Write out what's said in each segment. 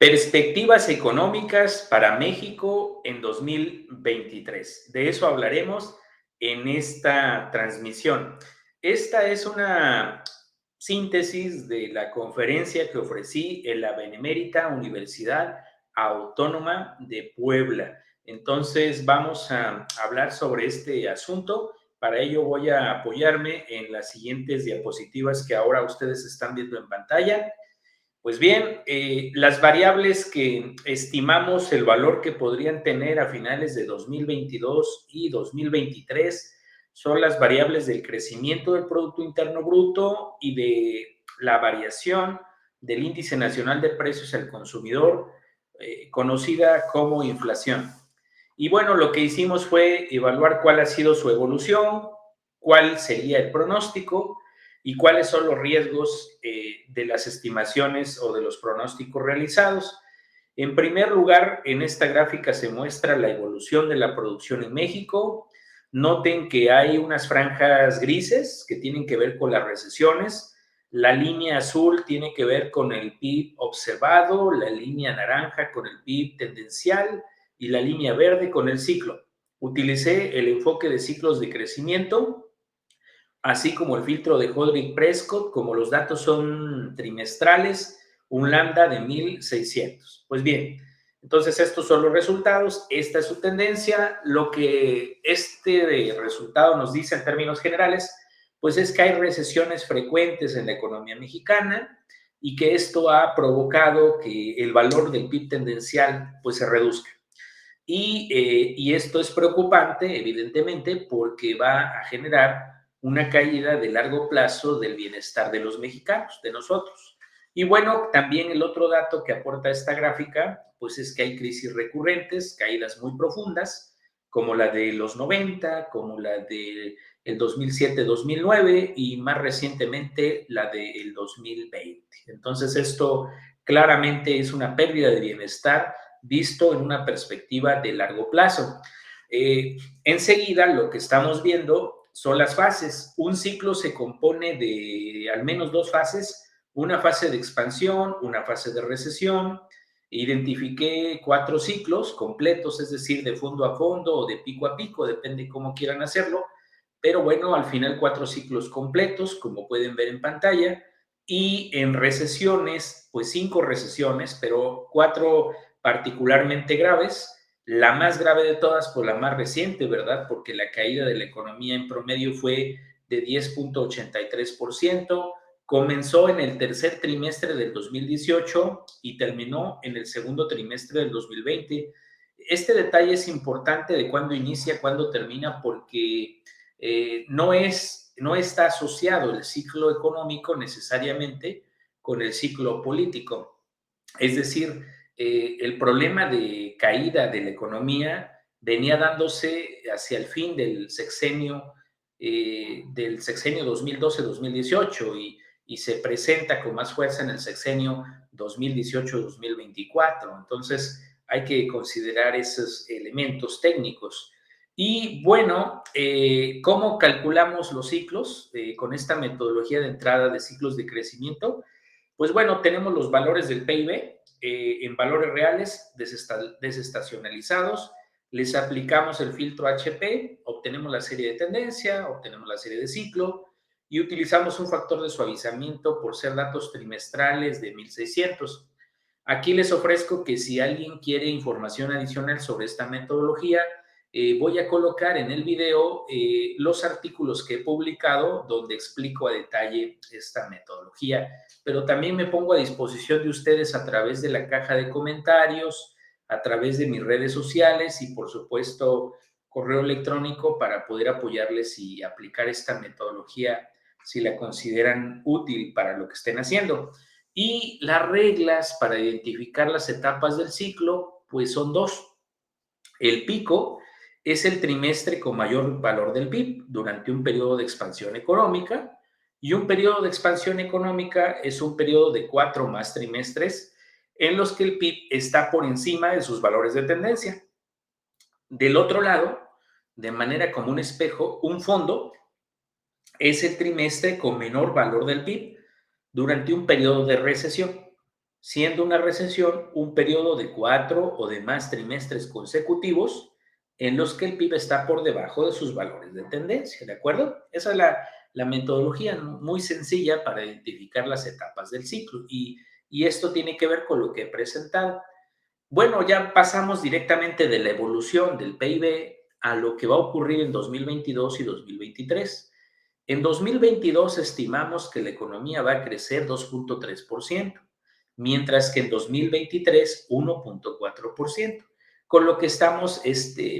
Perspectivas económicas para México en 2023. De eso hablaremos en esta transmisión. Esta es una síntesis de la conferencia que ofrecí en la Benemérita Universidad Autónoma de Puebla. Entonces vamos a hablar sobre este asunto. Para ello voy a apoyarme en las siguientes diapositivas que ahora ustedes están viendo en pantalla. Pues bien, las variables que estimamos el valor que podrían tener a finales de 2022 y 2023 son las variables del crecimiento del Producto Interno Bruto y de la variación del Índice Nacional de Precios al Consumidor, conocida como inflación. Y bueno, lo que hicimos fue evaluar cuál ha sido su evolución, cuál sería el pronóstico y cuáles son los riesgos de las estimaciones o de los pronósticos realizados. En primer lugar, en esta gráfica se muestra la evolución de la producción en México. Noten que hay unas franjas grises que tienen que ver con las recesiones. La línea azul tiene que ver con el PIB observado, la línea naranja con el PIB tendencial y la línea verde con el ciclo. Utilicé el enfoque de ciclos de crecimiento, así como el filtro de Hodrick-Prescott. Como los datos son trimestrales, un lambda de 1600. Pues bien, entonces estos son los resultados, esta es su tendencia. Lo que este resultado nos dice en términos generales, pues es que hay recesiones frecuentes en la economía mexicana y que esto ha provocado que el valor del PIB tendencial pues se reduzca. Y esto es preocupante, evidentemente, porque va a generar una caída de largo plazo del bienestar de los mexicanos, de nosotros. Y bueno, también el otro dato que aporta esta gráfica, pues es que hay crisis recurrentes, caídas muy profundas, como la de los 90, como la del 2007-2009 y más recientemente la del 2020. Entonces esto claramente es una pérdida de bienestar visto en una perspectiva de largo plazo. Enseguida lo que estamos viendo son las fases. Un ciclo se compone de al menos dos fases, una fase de expansión, una fase de recesión. Identifiqué 4 ciclos completos, es decir, de fondo a fondo o de pico a pico, depende cómo quieran hacerlo, pero bueno, al final 4 ciclos completos, como pueden ver en pantalla, y en recesiones, pues 5 recesiones, pero 4 particularmente graves. La más grave de todas, pues la más reciente, ¿verdad? Porque la caída de la economía en promedio fue de 10.83%, comenzó en el tercer trimestre del 2018 y terminó en el segundo trimestre del 2020. Este detalle es importante de cuándo inicia, cuándo termina, porque no está asociado el ciclo económico necesariamente con el ciclo político. Es decir, el problema de caída de la economía venía dándose hacia el fin del sexenio 2012-2018 y se presenta con más fuerza en el sexenio 2018-2024. Entonces, hay que considerar esos elementos técnicos. Y bueno, ¿cómo calculamos los ciclos con esta metodología de entrada de ciclos de crecimiento? Pues bueno, tenemos los valores del PIB en valores reales desestacionalizados, les aplicamos el filtro HP, obtenemos la serie de tendencia, obtenemos la serie de ciclo y utilizamos un factor de suavizamiento por ser datos trimestrales de 1600. Aquí les ofrezco que si alguien quiere información adicional sobre esta metodología, voy a colocar en el video los artículos que he publicado donde explico a detalle esta metodología, pero también me pongo a disposición de ustedes a través de la caja de comentarios, a través de mis redes sociales y por supuesto correo electrónico para poder apoyarles y aplicar esta metodología si la consideran útil para lo que estén haciendo. Y las reglas para identificar las etapas del ciclo, pues son dos. El pico es el trimestre con mayor valor del PIB durante un periodo de expansión económica, y un periodo de expansión económica es un periodo de 4 más trimestres en los que el PIB está por encima de sus valores de tendencia. Del otro lado, de manera como un espejo, un fondo es el trimestre con menor valor del PIB durante un periodo de recesión. siendo una recesión un periodo de 4 o de más trimestres consecutivos en los que el PIB está por debajo de sus valores de tendencia, ¿de acuerdo? Esa es la metodología muy sencilla para identificar las etapas del ciclo y esto tiene que ver con lo que he presentado. Bueno, ya pasamos directamente de la evolución del PIB a lo que va a ocurrir en 2022 y 2023. En 2022 estimamos que la economía va a crecer 2.3%, mientras que en 2023 1.4%, con lo que estamos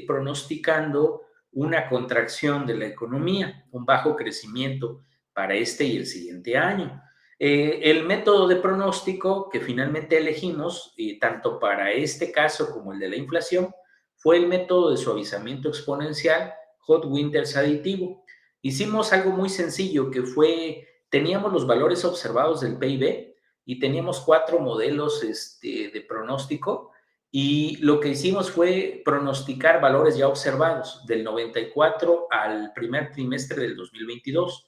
pronosticando una contracción de la economía, un bajo crecimiento para este y el siguiente año. El método de pronóstico que finalmente elegimos, tanto para este caso como el de la inflación, fue el método de suavizamiento exponencial Hot-Winters aditivo. Hicimos algo muy sencillo que fue, teníamos los valores observados del PIB y teníamos 4 modelos de pronóstico y lo que hicimos fue pronosticar valores ya observados del 94 al primer trimestre del 2022.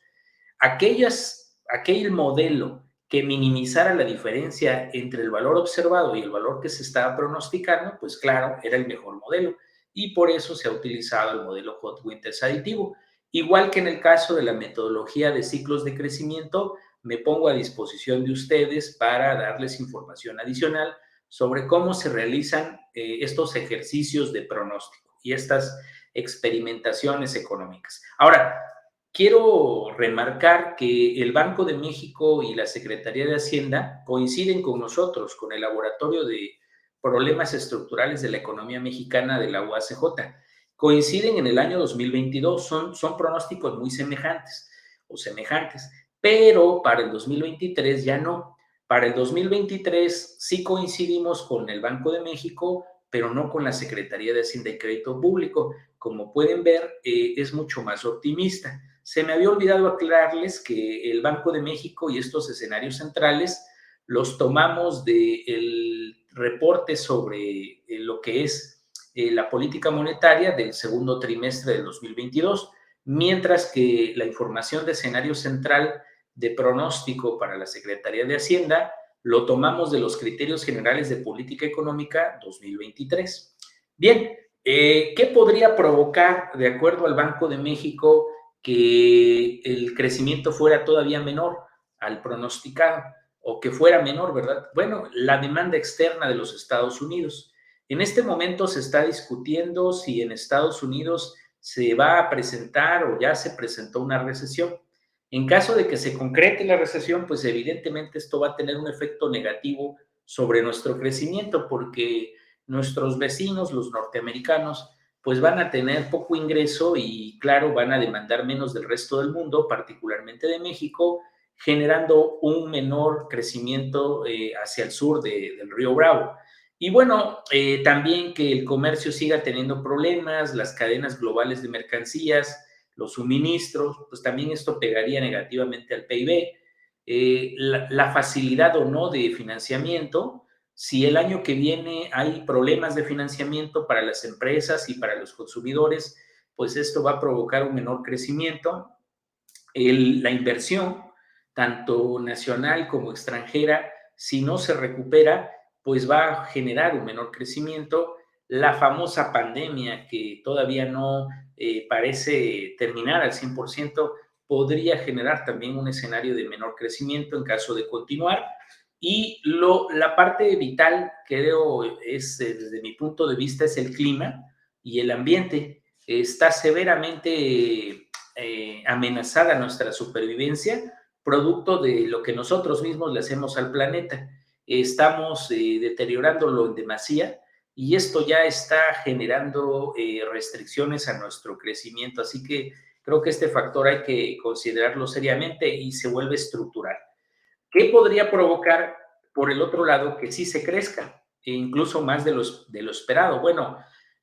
Aquel modelo que minimizara la diferencia entre el valor observado y el valor que se estaba pronosticando, pues claro, era el mejor modelo y por eso se ha utilizado el modelo Hot-Winters aditivo. Igual que en el caso de la metodología de ciclos de crecimiento, me pongo a disposición de ustedes para darles información adicional sobre cómo se realizan estos ejercicios de pronóstico y estas experimentaciones económicas. Ahora, quiero remarcar que el Banco de México y la Secretaría de Hacienda coinciden con nosotros, con el Laboratorio de Problemas Estructurales de la Economía Mexicana de la UACJ. Coinciden en el año 2022, son pronósticos muy semejantes o semejantes, pero para el 2023 ya no. Para el 2023 sí coincidimos con el Banco de México, pero no con la Secretaría de Hacienda y Crédito Público. Como pueden ver, es mucho más optimista. Se me había olvidado aclararles que el Banco de México y estos escenarios centrales los tomamos del reporte sobre lo que es la política monetaria del segundo trimestre del 2022, mientras que la información de escenario central de pronóstico para la Secretaría de Hacienda lo tomamos de los criterios generales de política económica 2023. Bien, ¿qué podría provocar, de acuerdo al Banco de México, que el crecimiento fuera todavía menor al pronosticado o que fuera menor, ¿verdad? Bueno, la demanda externa de los Estados Unidos. En este momento se está discutiendo si en Estados Unidos se va a presentar o ya se presentó una recesión. En caso de que se concrete la recesión, pues evidentemente esto va a tener un efecto negativo sobre nuestro crecimiento porque nuestros vecinos, los norteamericanos, pues van a tener poco ingreso y claro, van a demandar menos del resto del mundo, particularmente de México, generando un menor crecimiento hacia el sur del río Bravo. Y bueno, también que el comercio siga teniendo problemas, las cadenas globales de mercancías, los suministros, pues también esto pegaría negativamente al PIB. La facilidad o no de financiamiento, si el año que viene hay problemas de financiamiento para las empresas y para los consumidores, pues esto va a provocar un menor crecimiento. La inversión, tanto nacional como extranjera, si no se recupera, pues va a generar un menor crecimiento. La famosa pandemia que todavía no parece terminar al 100%, podría generar también un escenario de menor crecimiento en caso de continuar. Y la parte vital, creo, es, desde mi punto de vista, es el clima y el ambiente. Está severamente amenazada nuestra supervivencia, producto de lo que nosotros mismos le hacemos al planeta. Estamos deteriorándolo en demasía y esto ya está generando restricciones a nuestro crecimiento. Así que creo que este factor hay que considerarlo seriamente y se vuelve estructural. ¿Qué podría provocar, por el otro lado, que sí se crezca, e incluso más de lo esperado? Bueno,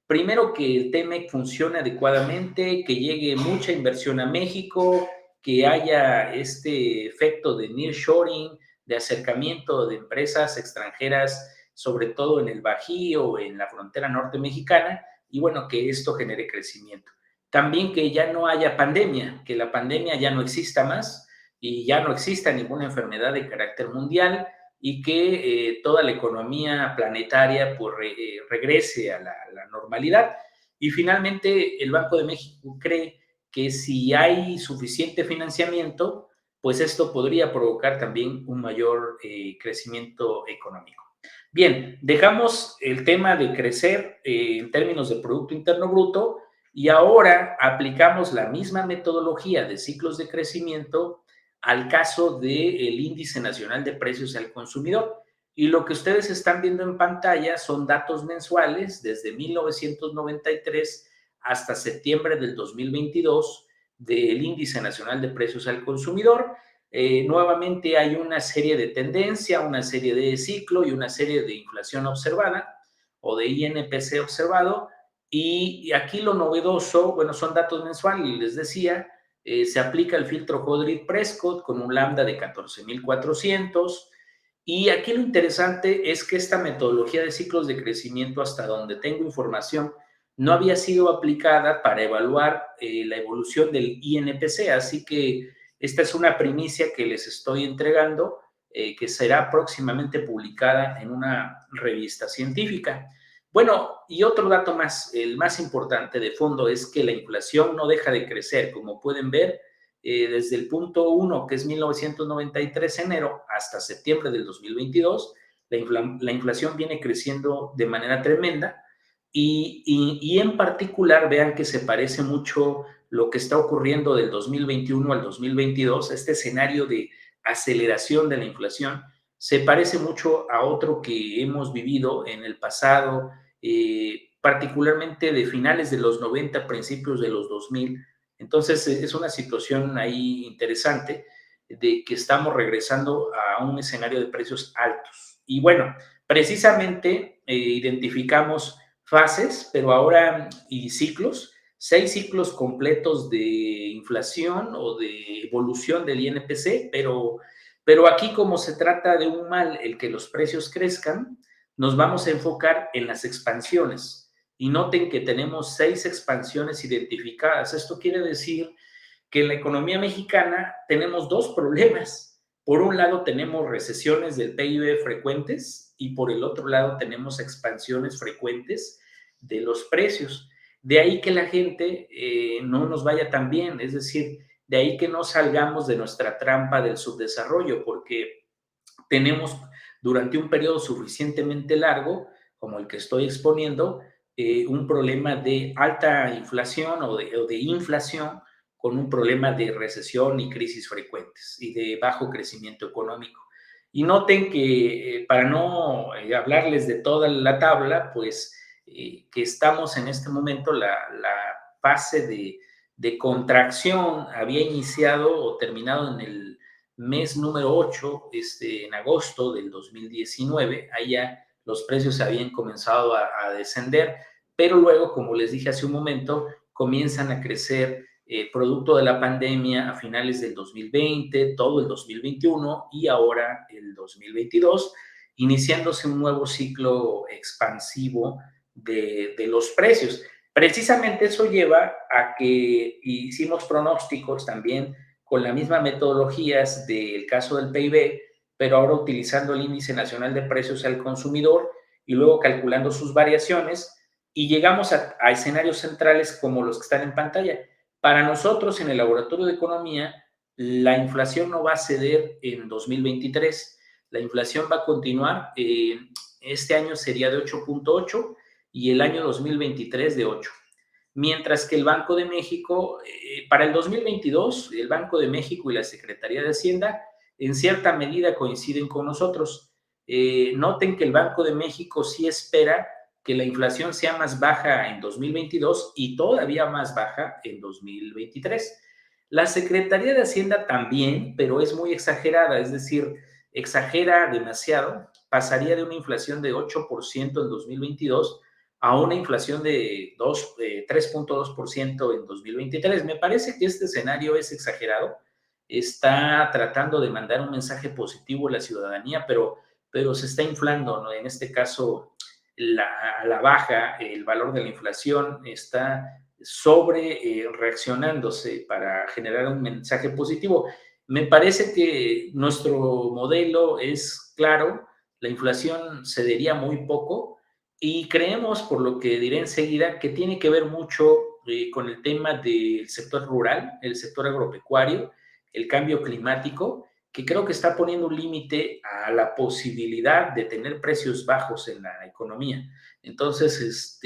primero que el TEMEC funcione adecuadamente, que llegue mucha inversión a México, que haya este efecto de nearshoring, de acercamiento de empresas extranjeras, sobre todo en el Bajío, en la frontera norte mexicana, y bueno, que esto genere crecimiento. También que ya no haya pandemia, que la pandemia ya no exista más, y ya no exista ninguna enfermedad de carácter mundial y que toda la economía planetaria pues, regrese a la normalidad. Y finalmente el Banco de México cree que si hay suficiente financiamiento, pues esto podría provocar también un mayor crecimiento económico. Bien, dejamos el tema de crecer en términos de Producto Interno Bruto y ahora aplicamos la misma metodología de ciclos de crecimiento al caso del Índice Nacional de Precios al Consumidor. Y lo que ustedes están viendo en pantalla son datos mensuales desde 1993 hasta septiembre del 2022 del Índice Nacional de Precios al Consumidor. Nuevamente hay una serie de tendencia, una serie de ciclo y una serie de inflación observada o de INPC observado. Y aquí lo novedoso, bueno, son datos mensuales, les decía, se aplica el filtro Hodrid-Prescott con un lambda de 14,400. Y aquí lo interesante es que esta metodología de ciclos de crecimiento, hasta donde tengo información, no había sido aplicada para evaluar la evolución del INPC, así que esta es una primicia que les estoy entregando, que será próximamente publicada en una revista científica. Bueno, y otro dato más, el más importante de fondo, es que la inflación no deja de crecer. Como pueden ver, desde el punto 1, que es 1993 enero, hasta septiembre del 2022, la inflación viene creciendo de manera tremenda y en particular vean que se parece mucho lo que está ocurriendo del 2021 al 2022, este escenario de aceleración de la inflación, se parece mucho a otro que hemos vivido en el pasado, particularmente de finales de los 90, principios de los 2000. Entonces es una situación ahí interesante de que estamos regresando a un escenario de precios altos. Y bueno, precisamente identificamos fases, pero ahora y ciclos, 6 ciclos completos de inflación o de evolución del INPC, pero aquí como se trata de un mal el que los precios crezcan, nos vamos a enfocar en las expansiones. Y noten que tenemos 6 expansiones identificadas. Esto quiere decir que en la economía mexicana tenemos dos problemas. Por un lado tenemos recesiones del PIB frecuentes y por el otro lado tenemos expansiones frecuentes de los precios. De ahí que la gente no nos vaya tan bien, es decir, de ahí que no salgamos de nuestra trampa del subdesarrollo, porque tenemos durante un periodo suficientemente largo, como el que estoy exponiendo, un problema de alta inflación o de inflación con un problema de recesión y crisis frecuentes y de bajo crecimiento económico. Y noten que para no hablarles de toda la tabla, pues que estamos en este momento, la fase de contracción había iniciado o terminado en el mes número 8, en agosto del 2019, allá los precios habían comenzado a descender, pero luego, como les dije hace un momento, comienzan a crecer producto de la pandemia a finales del 2020, todo el 2021 y ahora el 2022, iniciándose un nuevo ciclo expansivo de los precios. Precisamente eso lleva a que hicimos pronósticos también con las mismas metodologías del caso del PIB, pero ahora utilizando el índice nacional de precios al consumidor y luego calculando sus variaciones y llegamos a escenarios centrales como los que están en pantalla. Para nosotros en el laboratorio de economía, la inflación no va a ceder en 2023, la inflación va a continuar, este año sería de 8,8 y el año 2023 de 8. Mientras que el Banco de México, para el 2022, el Banco de México y la Secretaría de Hacienda en cierta medida coinciden con nosotros. Noten que el Banco de México sí espera que la inflación sea más baja en 2022 y todavía más baja en 2023. La Secretaría de Hacienda también, pero es muy exagerada, es decir, exagera demasiado, pasaría de una inflación de 8% en 2022 a una inflación de 3,2% en 2023. Me parece que este escenario es exagerado, está tratando de mandar un mensaje positivo a la ciudadanía, pero se está inflando, ¿no? En este caso, a la baja, el valor de la inflación está sobre reaccionándose para generar un mensaje positivo. Me parece que nuestro modelo es claro, la inflación cedería muy poco y creemos, por lo que diré enseguida, que tiene que ver mucho con el tema del sector rural, el sector agropecuario, el cambio climático, que creo que está poniendo un límite a la posibilidad de tener precios bajos en la economía. Entonces,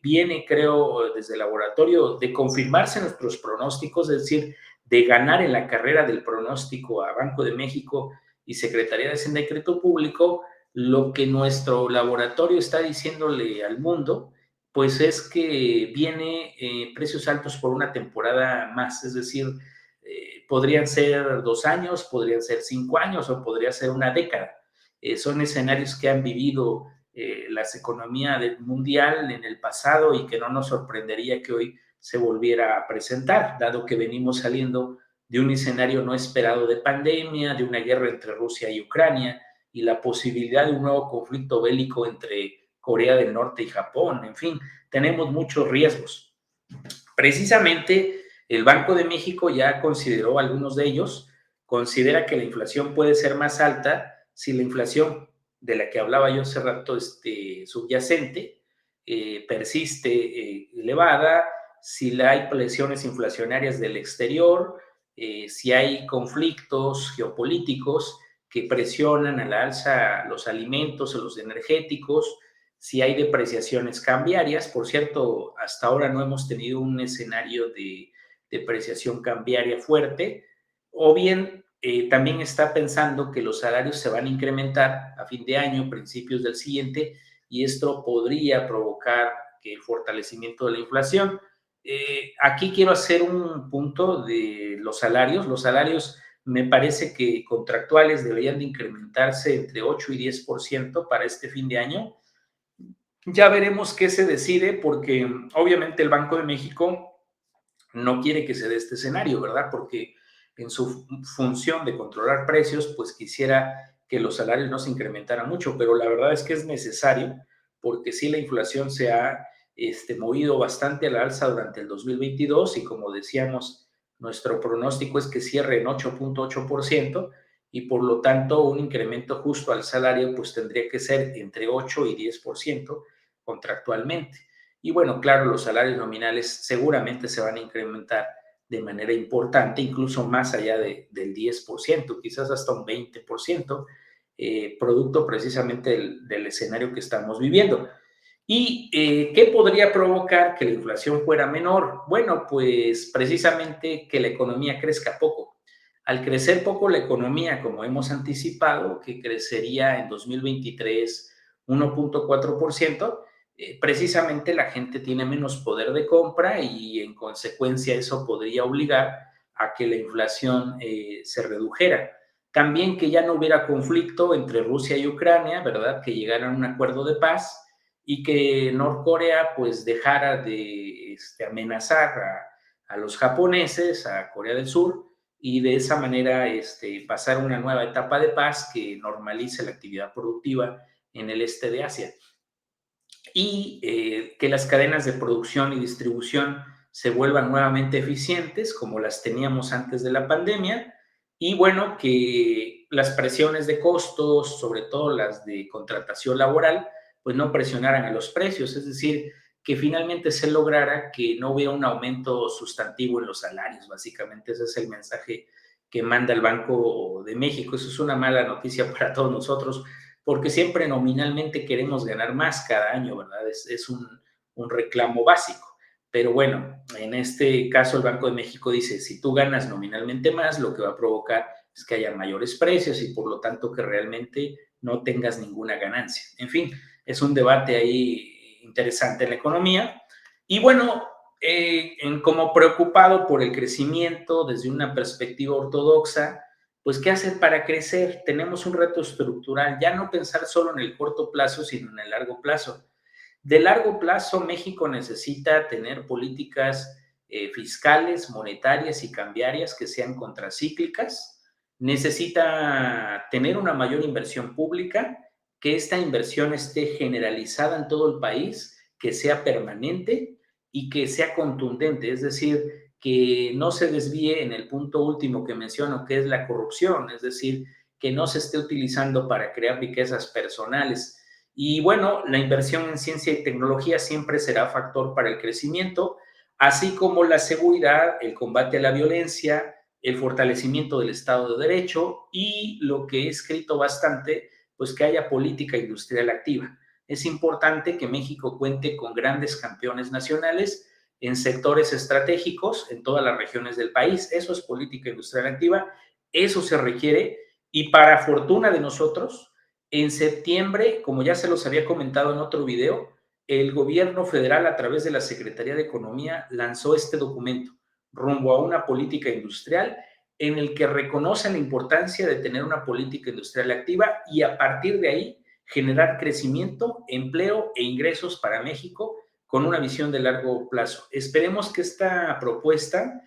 viene, creo, desde el laboratorio de confirmarse nuestros pronósticos, es decir, de ganar en la carrera del pronóstico a Banco de México y Secretaría de Hacienda y Crédito Público, lo que nuestro laboratorio está diciéndole al mundo, pues es que viene precios altos por una temporada más, es decir, podrían ser 2 años, podrían ser 5 años o podría ser una década. Son escenarios que han vivido las economías mundial en el pasado y que no nos sorprendería que hoy se volviera a presentar, dado que venimos saliendo de un escenario no esperado de pandemia, de una guerra entre Rusia y Ucrania y la posibilidad de un nuevo conflicto bélico entre Corea del Norte y Japón. En fin, tenemos muchos riesgos. Precisamente el Banco de México ya consideró algunos de ellos, considera que la inflación puede ser más alta si la inflación de la que hablaba yo hace rato, subyacente, persiste elevada, si hay presiones inflacionarias del exterior, si hay conflictos geopolíticos que presionan a la alza los alimentos o los energéticos, si hay depreciaciones cambiarias. Por cierto, hasta ahora no hemos tenido un escenario de depreciación cambiaria fuerte, o bien también está pensando que los salarios se van a incrementar a fin de año, principios del siguiente, y esto podría provocar que el fortalecimiento de la inflación. Aquí quiero hacer un punto de los salarios. Los salarios me parece que contractuales deberían de incrementarse entre 8 y 10% para este fin de año. Ya veremos qué se decide porque obviamente el Banco de México no quiere que se dé este escenario, ¿verdad? Porque en su función de controlar precios, pues quisiera que los salarios no se incrementaran mucho, pero la verdad es que es necesario porque sí la inflación se ha movido bastante a la alza durante el 2022 y como decíamos, nuestro pronóstico es que cierre en 8.8% y por lo tanto un incremento justo al salario pues tendría que ser entre 8 y 10% contractualmente. Y bueno, claro, los salarios nominales seguramente se van a incrementar de manera importante, incluso más allá del 10%, quizás hasta un 20%, producto precisamente del escenario que estamos viviendo. ¿Y qué podría provocar que la inflación fuera menor? Bueno, pues precisamente que la economía crezca poco. Al crecer poco la economía, como hemos anticipado, que crecería en 2023 1.4%, precisamente la gente tiene menos poder de compra y en consecuencia eso podría obligar a que la inflación se redujera. También que ya no hubiera conflicto entre Rusia y Ucrania, ¿verdad? Que llegaran a un acuerdo de paz y que Norcorea pues dejara de amenazar a los japoneses, a Corea del Sur, y de esa manera pasar una nueva etapa de paz que normalice la actividad productiva en el este de Asia y que las cadenas de producción y distribución se vuelvan nuevamente eficientes como las teníamos antes de la pandemia y bueno, que las presiones de costos, sobre todo las de contratación laboral, pues no presionaran a los precios, es decir, que finalmente se lograra que no hubiera un aumento sustantivo en los salarios, básicamente ese es el mensaje que manda el Banco de México. Eso es una mala noticia para todos nosotros, porque siempre nominalmente queremos ganar más cada año, ¿verdad? Es un reclamo básico. Pero bueno, en este caso el Banco de México dice, si tú ganas nominalmente más, lo que va a provocar es que haya mayores precios y por lo tanto que realmente no tengas ninguna ganancia. En fin, es un debate ahí interesante en la economía. Y bueno, como preocupado por el crecimiento desde una perspectiva ortodoxa, pues ¿qué hacer para crecer? Tenemos un reto estructural, ya no pensar solo en el corto plazo, sino en el largo plazo. De largo plazo, México necesita tener políticas fiscales, monetarias y cambiarias que sean contracíclicas. Necesita tener una mayor inversión pública, que esta inversión esté generalizada en todo el país, que sea permanente y que sea contundente, es decir, que no se desvíe en el punto último que menciono, que es la corrupción, es decir, que no se esté utilizando para crear riquezas personales. Y bueno, la inversión en ciencia y tecnología siempre será factor para el crecimiento, así como la seguridad, el combate a la violencia, el fortalecimiento del Estado de Derecho y lo que he escrito bastante, pues que haya política industrial activa. Es importante que México cuente con grandes campeones nacionales en sectores estratégicos en todas las regiones del país. Eso es política industrial activa, eso se requiere y para fortuna de nosotros, en septiembre, como ya se los había comentado en otro video, el gobierno federal a través de la Secretaría de Economía lanzó este documento rumbo a una política industrial en el que reconoce la importancia de tener una política industrial activa y a partir de ahí generar crecimiento, empleo e ingresos para México con una visión de largo plazo. Esperemos que esta propuesta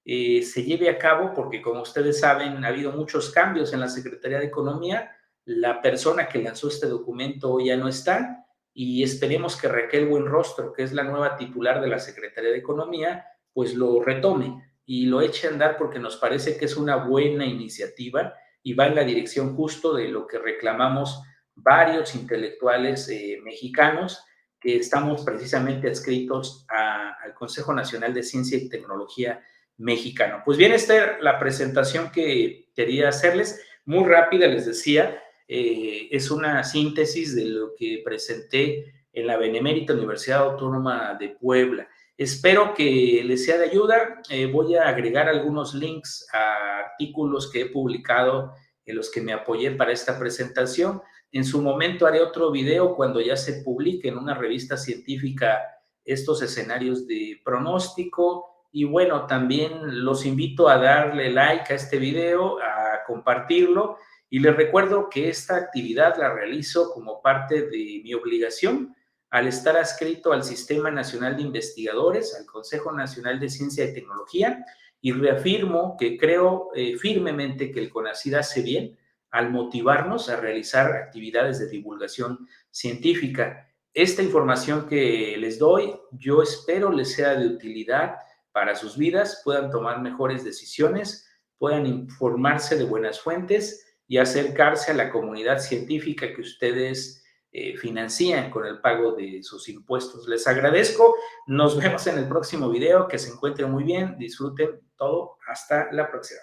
se lleve a cabo porque, como ustedes saben, ha habido muchos cambios en la Secretaría de Economía. La persona que lanzó este documento ya no está y esperemos que Raquel Buenrostro, que es la nueva titular de la Secretaría de Economía, pues lo retome y lo eche a andar porque nos parece que es una buena iniciativa y va en la dirección justo de lo que reclamamos varios intelectuales mexicanos que estamos precisamente adscritos al Consejo Nacional de Ciencia y Tecnología mexicano. Pues bien, esta era la presentación que quería hacerles, muy rápida, les decía, es una síntesis de lo que presenté en la Benemérita Universidad Autónoma de Puebla. Espero que les sea de ayuda. Voy a agregar algunos links a artículos que he publicado en los que me apoyé para esta presentación. En su momento haré otro video cuando ya se publique en una revista científica estos escenarios de pronóstico. Y bueno, también los invito a darle like a este video, a compartirlo. Y les recuerdo que esta actividad la realizo como parte de mi obligación al estar adscrito al Sistema Nacional de Investigadores, al Consejo Nacional de Ciencia y Tecnología, y reafirmo que creo firmemente que el CONACYT hace bien al motivarnos a realizar actividades de divulgación científica. Esta información que les doy, yo espero les sea de utilidad para sus vidas, puedan tomar mejores decisiones, puedan informarse de buenas fuentes y acercarse a la comunidad científica que ustedes financian con el pago de sus impuestos. Les agradezco, nos vemos en el próximo video, que se encuentren muy bien, disfruten todo, hasta la próxima.